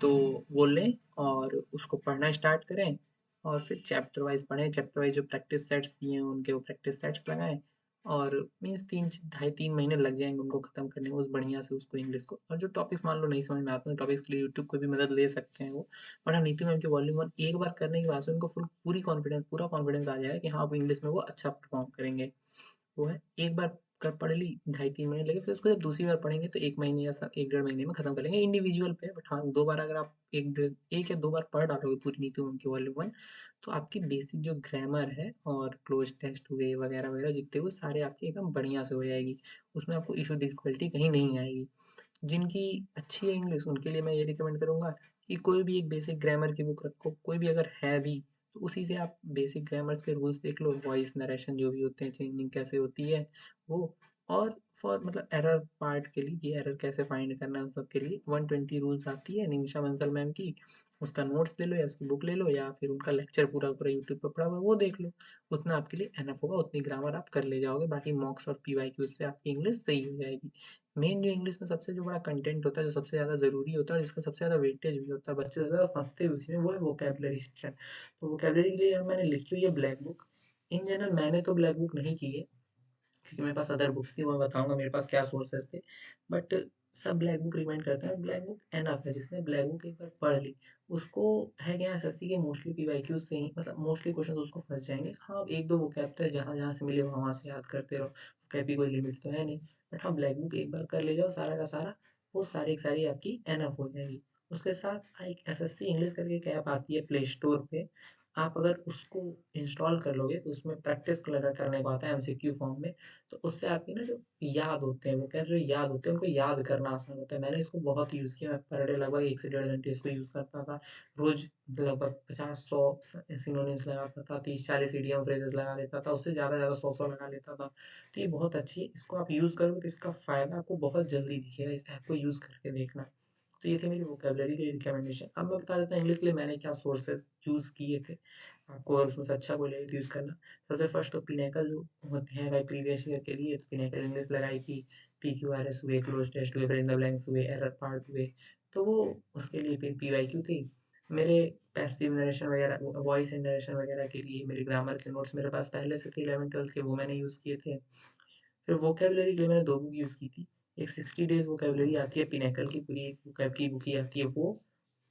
तो वो लें और उसको पढ़ना स्टार्ट करें, और फिर चैप्टर वाइज पढ़ें, चैप्टर वाइज जो प्रैक्टिस सेट्स दिए हैं उनके वो प्रैक्टिस सेट्स लगाएं, और मीन्स 3 ढाई 3 महीने लग जाएंगे उनको ख़त्म करने में उस बढ़िया से उसको इंग्लिश को। और जो टॉपिक्स मान लो नहीं समझ में आते हैं टॉपिक्स के लिए यूट्यूब को भी मदद ले सकते हैं वो। बट हाँ, नीतू मैम की वॉल्यूम 1 एक बार करने के बाद से उनको फुल पूरा कॉन्फिडेंस आ जाएगा कि हाँ अब इंग्लिश में वो अच्छा परफॉर्म करेंगे। वो है एक बार कर पढ़ ली 2.5 3 महीने लगे, फिर उसको जब दूसरी बार पढ़ेंगे तो 1 महीने या 1 डेढ़ महीने में खत्म कर लेंगे इंडिविजुअल पे। बट हाँ 2 बार अगर आप एक या 2 बार पढ़ डालोगे पूरी नीतू उनकी वॉल्यूम 1, तो आपकी बेसिक जो ग्रामर है और क्लोज टेक्स्ट हुए वगैरह वगैरह जितने हुए सारे आपके एकदम बढ़िया से हो जाएगी, उसमें आपको इशू डिफिकल्टी कहीं नहीं आएगी। जिनकी अच्छी है इंग्लिश उनके लिए मैं ये रिकमेंड करूँगा कि कोई भी एक बेसिक ग्रामर की बुक रखो, कोई भी अगर है भी तो उसी से आप बेसिक ग्रामर्स के रूल्स देख लो, वॉइस नरेशन जो भी होते हैं चेंजिंग कैसे होती है वो। और फॉर मतलब एरर पार्ट के लिए कि एरर कैसे फाइंड करना है उन सब के लिए 120 रूल्स आती है निमिषा बंसल मैम की, उसका नोट्स ले लो या उसकी बुक ले लो या फिर उनका लेक्चर पूरा पूरा यूट्यूब पर पड़ा हुआ है वो देख लो। उतना आपके लिए एनफ होगा, उतनी ग्रामर आप कर ले जाओगे, बाकी मॉक्स और पीवाईक्यू से आपकी इंग्लिश सही हो जाएगी। मेन जो इंग्लिश में सबसे जो बड़ा कंटेंट होता है, जो सबसे ज़्यादा ज़रूरी होता है और जिसका सबसे ज़्यादा वेटेज भी होता है, बच्चे ज़्यादा फँसते हैं उसी में, वो है वोकैबुलरी सेक्शन। तो वोकैबुलरी के लिए मैंने लिखी हुई है ब्लैक बुक। इन जनरल मैंने तो ब्लैक बुक नहीं की है क्योंकि मेरे पास अदर बुक्स थी, वो मैं बताऊँगा मेरे पास क्या सोर्सेज़ थे। बट सब ब्लैक बुक रिकमेंड करते हैं, ब्लैक बुक एनफ है, जिसने ब्लैक बुक एक बार पढ़ ली, उसको है क्या एसएससी के मोस्टली पीवाईक्यूज़ से ही मतलब मोस्टली क्वेश्चंस उसको फँस जाएँगे। हाँ, 1-2 वोकैब तो है जहाँ-जहाँ से मिले वहाँ-वहाँ से याद करते रहो, वोकैब की कोई लिमिट तो है नहीं। बट हाँ, ब्लैक बुक एक बार कर ले जाओ सारा का सारा, वो सारी की सारी आपकी एनफ हो जाएगी। उसके साथ एक एसएससी इंग्लिश करके एक ऐप आती है प्ले स्टोर पे, आप अगर उसको इंस्टॉल कर लोगे तो उसमें प्रैक्टिस करने को आता है एमसीक्यू फॉर्म में। तो उससे आपकी ना जो याद होते हैं, वो क्या जो याद होते हैं उनको याद करना आसान होता है। मैंने इसको बहुत यूज़ किया, मैं पर डे लगभग 1 से डेढ़ घंटे इसको यूज़ करता था। रोज़ लगभग 50-100 सिनोनिम्स लगाता था, 30-40 इडियम फ्रेजेस लगा लेता था, उससे ज़्यादा 100-100 लगा लेता था। तो ये बहुत अच्छी है, इसको आप यूज़ करोगे तो इसका फ़ायदा आपको बहुत जल्दी दिखेगा, इस ऐप को यूज़ करके देखना। तो ये थे मेरी वोकैब्युलरी के लिए रिकमेंडेशन। अब मैं बता देता हूँ इंग्लिश के लिए मैंने क्या सोर्सेज़ यूज़ किए थे। आपको अगर उसमें से अच्छा कोई लगे तो यूज़ करना। सबसे फर्स्ट तो पिनेकल जो होते हैं भाई प्रीवियस ईयर के लिए, तो पिनेकल इंग्लिश लगाई थी, पीक्यूआरएस हुए, क्लोज टेस्ट हुए, फिल इन द ब्लैंक्स हुए, एरर पार्ट हुए, तो वो उसके लिए फिर पीवाईक्यू थी। मेरे पैसिव नरेशन वगैरह वॉइस एंड नरेशन वगैरह के लिए मेरे ग्रामर के नोट्स मेरे पास पहले से थे 11th-12th के, वो मैंने यूज़ किए थे। फिर वोकैबुलरी के लिए मैंने 2 बुक यूज़ की थी। एक 60 डेज़ वोकैबुलरी आती है पिनेकल की, पूरी एक वोकैब की बुक ही आती है वो,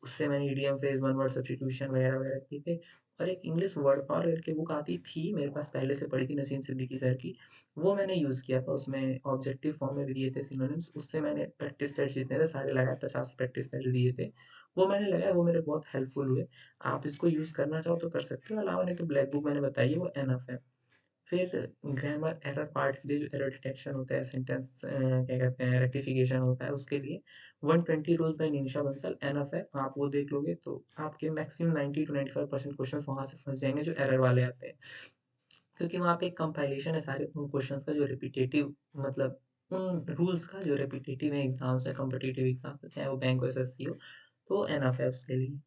उससे मैंने idiom, phrase, one word substitution वगैरह-वगैरह किए थे। और एक इंग्लिश वर्ड पावर करके बुक आती थी, मेरे पास पहले से पड़ी थी नसीम सिद्दीकी सर की, वो मैंने यूज़ किया था, उसमें ऑब्जेक्टिव फॉर्म में भी दिए थे सिनोनिम्स, उससे मैंने प्रैक्टिस सेट्स जितने थे सारे लगाए, 50 प्रैक्टिस सेट दिए थे, वो मैंने लगाए, वो मेरे बहुत हेल्पफुल हुए। आप इसको यूज़ करना चाहो तो कर सकते हो, अलावा नहीं तो ब्लैक बुक मैंने बताई है, वो एनफ है। फिर ग्रामर एरर पार्ट के लिए जो एरर डिटेक्शन होता है, सेंटेंस क्या कहते हैं रेक्टिफिकेशन होता है, उसके लिए 120 rules by Nimisha Bansal enough है। आप वो देख लोगे तो आपके मैक्सिमम 90 टू 95% क्वेश्चंस वहाँ से फँस जाएँगे जो एरर वाले आते हैं। क्योंकि वहाँ पे एक कंपाइलेशन है सारे उन क्वेश्चंस का जो रिपिटेटिव मतलब उन रूल्स का जो रिपिटेटिव है एग्ज़ाम्स में, कॉम्पिटिटिव एग्ज़ाम में, चाहे वो बैंक हो, एसएससी हो, तो एनफ है उसके लिए।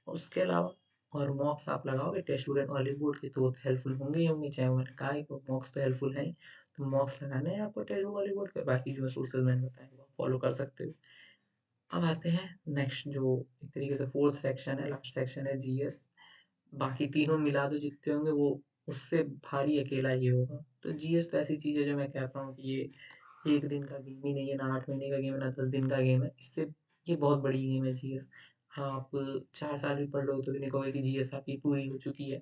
उसके अलावा और मॉक्स आप लगाओगे Testbook and Oliveboard के तो वो तो हेल्पफुल होंगे ही होंगे, चाहे वो मैंने कहा ही तो मॉक्स तो हेल्पफुल हैं ही। तो मॉक्स लगाने हैं आपको टेस्ट बुक, ऑलिव बोर्ड के, बाकी जो सोर्सेज़ मैंने बताए वो आप फॉलो कर सकते हो। अब आते हैं नेक्स्ट जो एक तरीके से 4th सेक्शन है, लास्ट सेक्शन है जीएस। बाकी तीनों मिला दो जितने होंगे वो उससे भारी अकेला ये होगा। तो जीएस तो ऐसी चीज़ है जो मैं कहता हूँ कि ये 1 दिन का गेम ही नहीं है, ना 8 महीने का गेम है, ना 10 दिन का गेम है। इससे ये बहुत बड़ी गेम है जीएस। आप 4 साल भी पढ़ लो तो भी नहीं कहोगे कि जीएस आपकी पूरी हो चुकी है।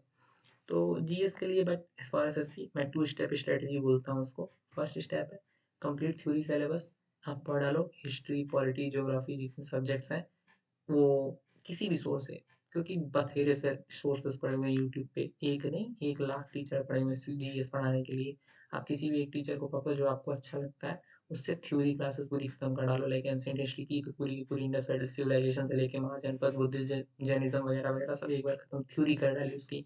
तो जीएस के लिए but as far as SSC मैं 2 स्टेप स्ट्रैटेजी बोलता हूँ उसको। फर्स्ट स्टेप है कंप्लीट थ्योरी सिलेबस, आप पढ़ डालो हिस्ट्री, पॉलिटी, ज्योग्राफी जितने सब्जेक्ट्स हैं वो किसी भी सोर्स से, क्योंकि बथेरे से सोर्सेस पड़े हुए हैं यूट्यूब पे, एक नहीं 1 लाख टीचर पड़े हुए हैं जीएस पढ़ाने के लिए। आप किसी भी एक टीचर को पकड़ो जो आपको अच्छा लगता है, उससे थ्योरी क्लासेस पूरी खत्म कर डालो, लाइक एंशिएंट हिस्ट्री की तो पूरी की पूरी इंडस वैली सिविलाइजेशन से लेके महाजनपद बुद्धिज्म जैनिज्म वगैरह वगैरह सब एक बार खत्म, थ्योरी कर डाली उसकी।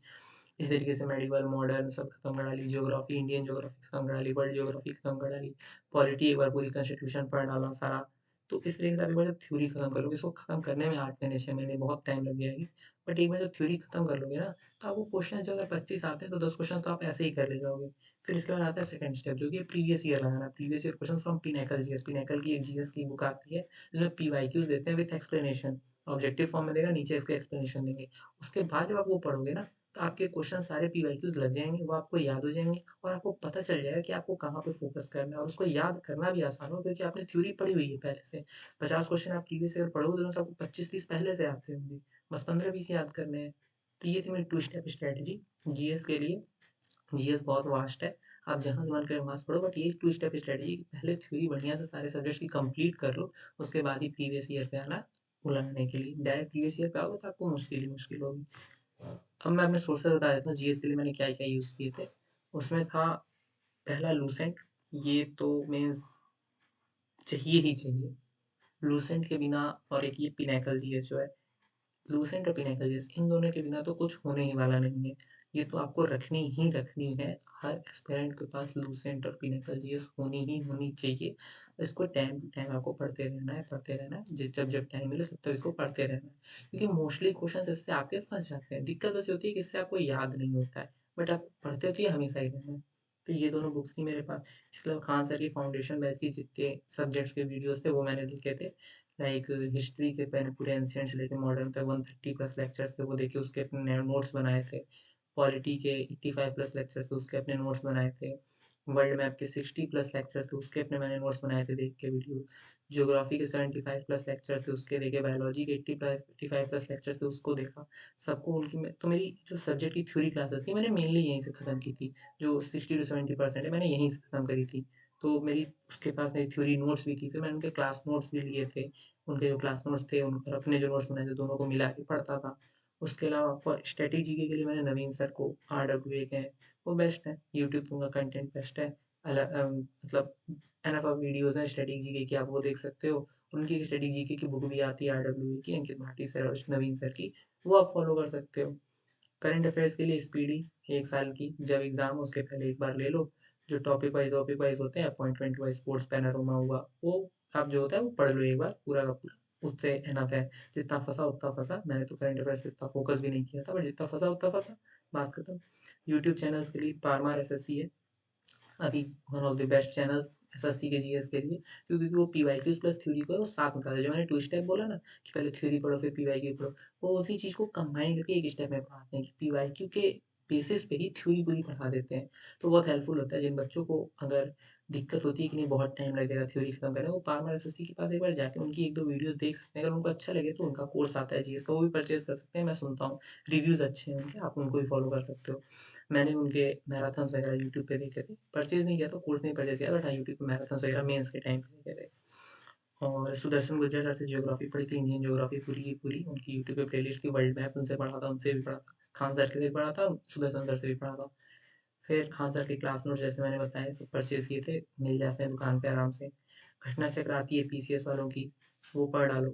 इस तरीके से मेडिवल मॉडर्न सब खत्म कर डाली, ज्योग्राफी इंडियन ज्योग्राफी खत्म कर डाली, वर्ल्ड ज्योग्राफी खत्म कर डाली, पॉलिटी एक बार पूरी कॉन्स्टिट्यूशन पढ़ डाला सारा। तो इस तरीके से आप एक बार जब थ्योरी खत्म कर लोगे, इसको खत्म करने में 8 महीने 6 महीने बहुत टाइम लग जाएगी, बट एक बार जब थ्योरी खत्म कर लोगे ना, तो आपको क्वेश्चन जो अगर 25 आते हैं तो 10 क्वेश्चन तो आप ऐसे ही कर ले जाओगे। फिर इसके बाद आता है सेकंड स्टेप, जो कि प्रीवियस ईयर लगाना, previous year question from pinnacle GS. Pinnacle की एक जीएस की बुक आती है जिसमें पीवाईक्यूज देते हैं विथ एक्सप्लेनेशन, ऑब्जेक्टिव फॉर्म में देगा, नीचे इसके एक्सप्लेनेशन देंगे। उसके बाद जब आप वो पढ़ोगे ना, तो आपके क्वेश्चन सारे पीवाईक्यूज लग जाएंगे, वो आपको याद हो जाएंगे, और आपको पता चल जाएगा कि आपको कहाँ पे फोकस करना है, और उसको याद करना भी आसान हो, क्योंकि आपने थ्योरी पढ़ी हुई है पहले से। 50 क्वेश्चन आप प्रीवियस ईयर पढ़ोगे तो आपको 25-30 पहले से आते होंगे, बस 15-20 याद करने हैं। तो ये थी मेरी 2 स्टेप स्ट्रेटजी जीएस के लिए। जीएस बहुत वास्ट है, आप जहाँ से मन करे वहाँ से पढ़ो, बट ये 2 स्टेप स्ट्रेटजी, पहले थ्योरी बढ़िया से सारे सब्जेक्ट्स की कंप्लीट कर लो, उसके बाद ही प्रीवियस ईयर पे आना वो लगाने के लिए। डायरेक्ट प्रीवियस ईयर पे आओगे तो आपको मुश्किल ही मुश्किल होगी। अब मैं अपने सोर्सेज बता देता हूँ जीएस के लिए मैंने क्या क्या यूज़ किए थे। उसमें था पहला लूसेंट, ये तो मीन्स चाहिए ही चाहिए, लूसेंट के बिना, और एक ये पिनेकल जीएस जो है, लूसेंट और पिनेकल जीएस, इन दोनों के बिना तो कुछ होने ही वाला नहीं है। ये तो आपको रखनी ही रखनी है, हर एस्पिरेंट के पास लूसेंट और पिनेकल जीएस होनी ही होनी चाहिए। इसको टाइम टू टाइम आपको पढ़ते रहना है, पढ़ते रहना है, जब जब टाइम मिले तब तक इसको पढ़ते रहना है, क्योंकि मोस्टली क्वेश्चन इससे आपके फंस जाते हैं। दिक्कत बस ये होती है कि इससे आपको याद नहीं होता है, बट आप पढ़ते तो ये हमेशा ही रहना है। तो ये दोनों बुक्स थी मेरे पास। इसके अलावा खान सर की फाउंडेशन बैच की जितने सब्जेक्ट्स के वीडियोस थे वो मैंने देखे थे, लाइक हिस्ट्री के मैंने पूरे एंशिएंट से लेके मॉडर्न तक 130 प्लस लेक्चर्स थे, वो देखे, उसके अपने नोट्स बनाए थे। पॉलिटी के 85 प्लस लेक्चर्स थे, उसके अपने नोट्स बनाए थे। वर्ल्ड मैप के 60 प्लस लेक्चर्स थे, उसके अपने मैंने नोट्स बनाए थे देख के वीडियो। ज्योग्राफी के 75 प्लस लेक्चर्स थे, उसके देखे। बायोलॉजी के 85 प्लस लेक्चर्स थे, उसको देखा। सबको उनकी तो मेरी जो सब्जेक्ट की थ्योरी क्लासेस थी मैंने मेनली यहीं से खत्म की थी, जो 60 to 70% है मैंने यहीं से खत्म करी थी। तो मेरी उसके पास मेरी थ्योरी नोट्स भी थी, फिर मैंने उनके क्लास नोट्स भी लिए थे। उनके जो क्लास नोट्स थे उन और अपने जो नोट्स बनाए थे, दोनों को मिला के पढ़ता था। उसके अलावा फॉर स्ट्रेटेजी के लिए मैंने नवीन सर को, RWA के हैं, वो बेस्ट है, यूट्यूब पे उनका कंटेंट बेस्ट है। मतलब एनफ ऑफ वीडियोज़ हैं स्टडी जीके की, आप वो देख सकते हो। उनकी स्टडी जीके की बुक भी आती है RWA की, अंकित भाटी सर और नवीन सर की, वो आप फॉलो कर सकते हो। करंट अफेयर्स के लिए स्पीडी 1 साल की, जब एग्जाम हो उसके पहले एक बार ले लो। जो टॉपिक वाइज होते हैं, अपॉइंटमेंट वाइज, स्पोर्ट्स पैनोरमा हुआ, वो आप जो होता है वो पढ़ लो एक बार पूरा का पूरा, उससे एनफ है। जितना फंसा उतना फंसा, मैंने तो करंट अफेयर्स पे इतना फोकस भी नहीं किया था, बट जितना फंसा उतना फंसा, बात खत्म। यूट्यूब चैनल्स के लिए पारमार एसएससी है अभी one of the best channels SSC के जीएस के लिए, क्योंकि वो पीवाईक्यूज प्लस थ्योरी को वो साथ में पढ़ाते हैं। जो मैंने 2 स्टेप बोला ना कि पहले थ्योरी पढ़ो फिर पीवाईक्यू पढ़ो, वो उसी चीज़ को कंबाइन करके एक स्टेप में पढ़ाते हैं कि पीवाईक्यू के बेसिस पे ही थ्योरी पूरी पढ़ा देते हैं। तो बहुत हेल्पफुल होता है जिन बच्चों को अगर दिक्कत होती है कि नहीं बहुत टाइम लग जाएगा थ्योरी खत्म करने में, वो पारमार एसएससी के पास एक बार जाके उनकी 1-2 वीडियोस देख सकते हैं। अगर उनको अच्छा लगे तो उनका कोर्स आता है जीएस का, वो भी परचेज कर सकते हैं, मैं सुनता हूँ रिव्यूज़ अच्छे हैं उनके, आप उनको भी फॉलो कर सकते हो। मैंने उनके मैराथन्स वगैरह यूट्यूब पे देखे थे, परचेज़ नहीं किया था, कोर्स नहीं परचेज़ किया, बट हाँ यूट्यूब पे मैराथन्स वगैरह मेंस के टाइम पे देखे थे। और सुदर्शन गुर्जर सर से ज्योग्राफी पढ़ी थी, इंडियन ज्योग्राफी पूरी की पूरी, उनकी यूट्यूब पे प्लेलिस्ट थी, वर्ल्ड मैप उनसे पढ़ा था, उनसे भी पढ़ा था, खान सर से भी पढ़ा था, सुदर्शन सर से भी पढ़ा था। फिर खान सर के क्लास नोट्स जैसे मैंने बताया सब परचेज़ किए थे, मिल जाते हैं दुकान पे आराम से। घटना चक्र आती है पीसीएस वालों की, वो पढ़ डालो,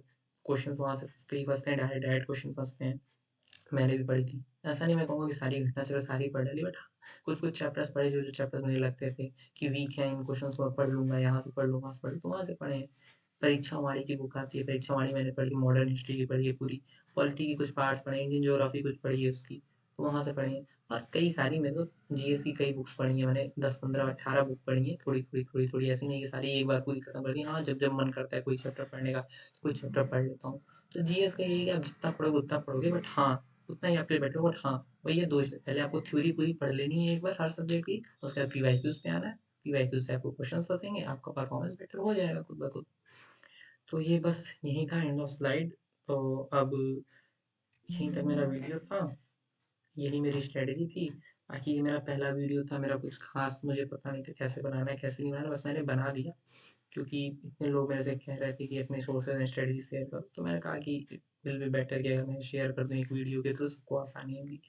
क्वेश्चंस वहाँ से फँसते ही फँसते हैं, डायरेक्ट डायरेक्ट क्वेश्चन फँसते हैं। मैंने भी पढ़ी थी। ऐसा नहीं मैं कहूँगा कि सारी घटना चक्र सारी पढ़ डाली, बट हाँ, कुछ-कुछ चैप्टर्स पढ़े जो चैप्टर्स मुझे लगते थे कि वीक हैं, इन क्वेश्चंस को मैं पढ़ लूँगा, यहाँ से पढ़ लूँ, वहाँ से पढ़ लूँ, तो वहाँ से पढ़े हैं। परीक्षा वाणी की बुक आती है, परीक्षा वाणी मैंने पढ़ी, मॉडर्न हिस्ट्री की पढ़ी है पूरी, पॉलिटी की कुछ पार्ट्स पढ़े, इंडियन ज्योग्राफी कुछ पढ़ी है उसकी, तो वहाँ से पढ़े हैं। और कई सारी मेरे को जीएस की कई बुक्स पढ़ी हैं मैंने, 10, 15, 18 बुक पढ़ी हैं, थोड़ी-थोड़ी, थोड़ी-थोड़ी, ऐसी नहीं कि सारी एक बार पूरी खत्म कर दी। हाँ, जब-जब मन करता है कोई चैप्टर पढ़ने का, तो कोई चैप्टर पढ़ लेता हूँ। तो जीएस का यही है कि आप जितना पढ़ोगे उतना पढ़ोगे, बट हाँ, उतना ही आपके लिए बेटर, बट हाँ, वही है 2 स्टेप, पहले आपको थ्योरी पूरी पढ़ लेनी है एक बार हर सब्जेक्ट की, उसके बाद पीवाईक्यूज़ पे आना है, पीवाईक्यूज़ से आपको क्वेश्चन्स फँसेंगे, आपका परफॉर्मेंस बेटर हो जाएगा खुद ब खुद। तो ये बस यही था, एंड ऑफ स्लाइड। तो अब यहीं तक मेरा वीडियो था, यही मेरी स्ट्रैटेजी थी। बाकी ये मेरा पहला वीडियो था, मेरा कुछ ख़ास मुझे पता नहीं था कैसे बनाना है, कैसे नहीं बनाना, बस मैंने बना दिया। क्योंकि इतने लोग मेरे से कह रहे थे कि अपने सोर्सेज एंड स्ट्रेटजी शेयर करो, तो मैंने कहा कि इट विल बी बेटर कि अगर मैं शेयर कर दूँ एक वीडियो के थ्रू, सबको आसानी होगी।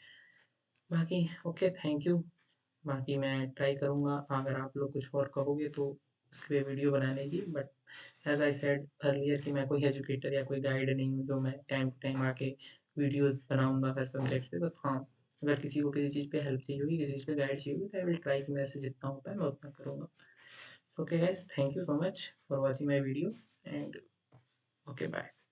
बाकी ओके, थैंक यू। बाकी मैं ट्राई करूँगा, अगर आप लोग कुछ और कहोगे तो उसके वीडियो बनाने की, but as I said earlier कि मैं कोई एजुकेटर या कोई गाइड नहीं हूँ जो मैं टाइम टू टाइम आके वीडियोस बनाऊंगा हर सब्जेक्ट पे। बस हाँ, अगर किसी को किसी चीज़ पे हेल्प चाहिए होगी, किसी चीज़ पे गाइड चाहिए होगी, तो आई विल ट्राई कि मेरे से जितना होता है मैं उतना करूँगा। Okay guys, thank you so much for watching my video and okay bye.